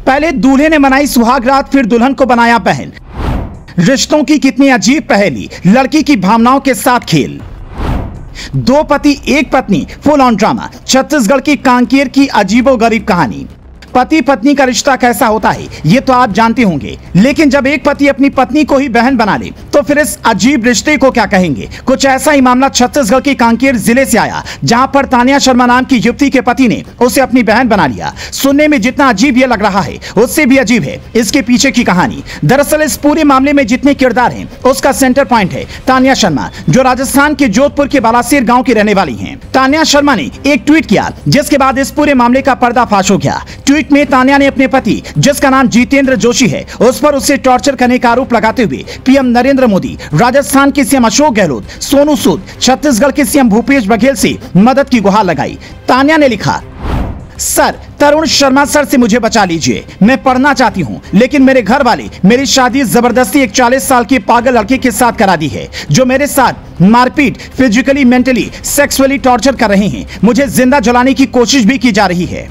पहले दूल्हे ने मनाई सुहाग रात, फिर दुल्हन को बनाया बहन। रिश्तों की कितनी अजीब पहेली, लड़की की भावनाओं के साथ खेल। दो पति एक पत्नी, फुल ऑन ड्रामा। छत्तीसगढ़ की कांकेर की अजीबोगरीब कहानी। पति पत्नी का रिश्ता कैसा होता है ये तो आप जानते होंगे, लेकिन जब एक पति अपनी पत्नी को ही बहन बना ले तो फिर इस अजीब रिश्ते को क्या कहेंगे। कुछ ऐसा ही मामला छत्तीसगढ़ के कांकेर जिले से आया, जहां पर तान्या शर्मा नाम की युवती के पति ने उसे अपनी बहन बना लिया। सुनने में जितना अजीब ये लग रहा है उससे भी अजीब है इसके पीछे की कहानी। दरअसल इस पूरे मामले में जितने किरदार हैं उसका सेंटर पॉइंट है तान्या शर्मा, जो राजस्थान के जोधपुर के बालासिर गाँव की रहने वाली है। तान्या शर्मा ने एक ट्वीट किया, जिसके बाद इस पूरे मामले का पर्दाफाश हो गया। ट्वीट में तान्या ने अपने पति, जिसका नाम जितेंद्र जोशी है, उस पर उससे टॉर्चर करने का आरोप लगाते हुए पीएम नरेंद्र मोदी, राजस्थान के सीएम अशोक गहलोत, सोनू सूद, छत्तीसगढ़ के सीएम भूपेश बघेल से मदद की गुहार लगाई। तान्या ने लिखा, सर, तरुण शर्मा सर से मुझे बचा लीजिए। मैं पढ़ना चाहती हूँ, लेकिन मेरे घर वाले मेरी शादी जबरदस्ती एक 40 साल के पागल लड़के के साथ करा दी है, जो मेरे साथ मारपीट, फिजिकली, मेंटली, सेक्सुअली टॉर्चर कर रहे हैं। मुझे जिंदा जलाने की कोशिश भी की जा रही है।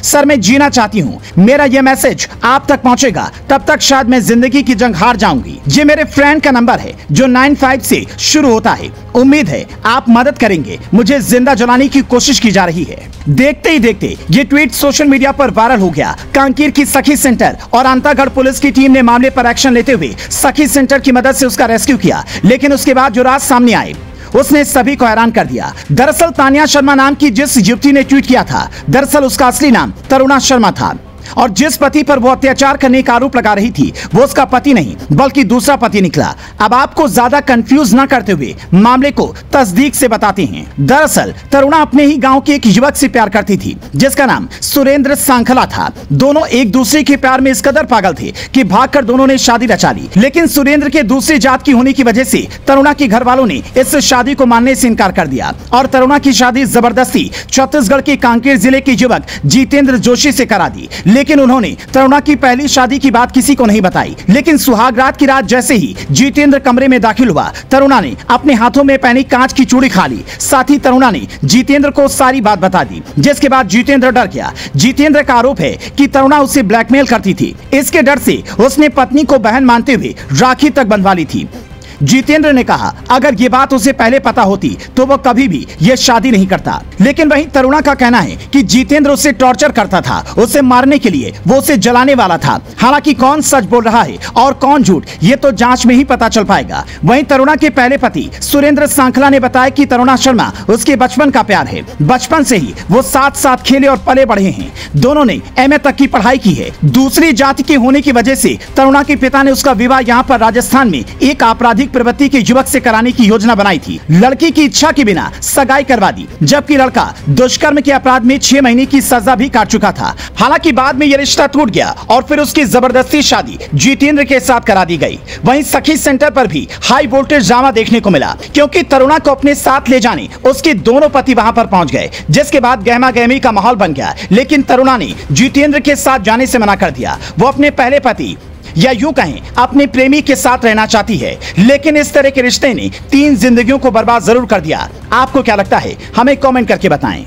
सर, मैं जीना चाहती हूँ। मेरा यह मैसेज आप तक पहुँचेगा, तब तक शायद मैं जिंदगी की जंग हार जाऊंगी। ये मेरे फ्रेंड का नंबर है जो 95 से शुरू होता है। उम्मीद है आप मदद करेंगे। मुझे जिंदा जलाने की कोशिश की जा रही है। देखते ही देखते ये ट्वीट सोशल मीडिया पर वायरल हो गया। कांकेर की सखी सेंटर और अंतागढ़ पुलिस की टीम ने मामले पर एक्शन लेते हुए सखी सेंटर की मदद से उसका रेस्क्यू किया, लेकिन उसके बाद जो राज सामने आए उसने सभी को हैरान कर दिया। दरअसल तान्या शर्मा नाम की जिस युवती ने ट्वीट किया था, दरअसल उसका असली नाम तरुणा शर्मा था, और जिस पति पर वो अत्याचार करने का आरोप लगा रही थी वो उसका पति नहीं बल्कि दूसरा पति निकला। अब आपको ज्यादा कंफ्यूज न करते हुए मामले को तस्दीक से बताते हैं। दरअसल तरुणा अपने ही गांव के एक युवक से प्यार करती थी, जिसका नाम सुरेंद्र सांखला था। दोनों एक दूसरे के प्यार में इस कदर पागल थे कि भागकर दोनों ने शादी रचा ली। लेकिन सुरेंद्र के दूसरी जात की होने की वजह से तरुणा के घर वालों ने इस शादी को मानने से इनकार कर दिया और तरुणा की शादी जबरदस्ती छत्तीसगढ़ के कांकेर जिले के युवक जितेंद्र जोशी से करा दी। लेकिन उन्होंने तरुणा की पहली शादी की बात किसी को नहीं बताई। लेकिन सुहाग रात की रात जैसे ही जितेंद्र कमरे में दाखिल हुआ, तरुणा ने अपने हाथों में पहनी कांच की चूड़ी खा ली। साथ ही तरुणा ने जितेंद्र को सारी बात बता दी, जिसके बाद जितेंद्र डर गया। जितेंद्र का आरोप है कि तरुणा उसे ब्लैकमेल करती थी। इसके डर से उसने पत्नी को बहन मानते हुए राखी तक बंधवा ली थी। जितेंद्र ने कहा, अगर ये बात उसे पहले पता होती तो वो कभी भी ये शादी नहीं करता। लेकिन वहीं तरुणा का कहना है कि जितेंद्र उसे टॉर्चर करता था, उसे मारने के लिए वो उसे जलाने वाला था। हालांकि कौन सच बोल रहा है और कौन झूठ, ये तो जांच में ही पता चल पाएगा। वहीं तरुणा के पहले पति सुरेंद्र सांखला ने बताया कि तरुणा शर्मा उसके बचपन का प्यार है। बचपन से ही वो साथ साथ खेले और पले बढ़े हैं। दोनों ने एमए तक की पढ़ाई की है। दूसरी जाति के होने की वजह से तरुणा के पिता ने उसका विवाह यहाँ पर राजस्थान में एक आपराधिक प्रवृत्ति के युवक से कराने की योजना बनाई थी। लड़की की इच्छा के बिना सगाई करवा दी, जबकि लड़का दुष्कर्म के अपराध में 6 महीने की सजा भी काट चुका था। हालांकि बाद में यह रिश्ता टूट गया और फिर उसकी जबरदस्ती शादी जितेंद्र के साथ करा दी गई। वहीं सखी सेंटर पर भी हाई वोल्टेज ड्रामा देखने को मिला, क्योंकि तरुणा को अपने साथ ले जाने उसके दोनों पति वहां पर पहुंच गए, जिसके बाद गहमा गहमी का माहौल बन गया। लेकिन तरुणा ने जितेंद्र के साथ जाने से मना कर दिया। वो अपने पहले पति या यूं कहें अपने प्रेमी के साथ रहना चाहती है। लेकिन इस तरह के रिश्ते ने 3 जिंदगियों को बर्बाद जरूर कर दिया। आपको क्या लगता है, हमें कमेंट करके बताएं।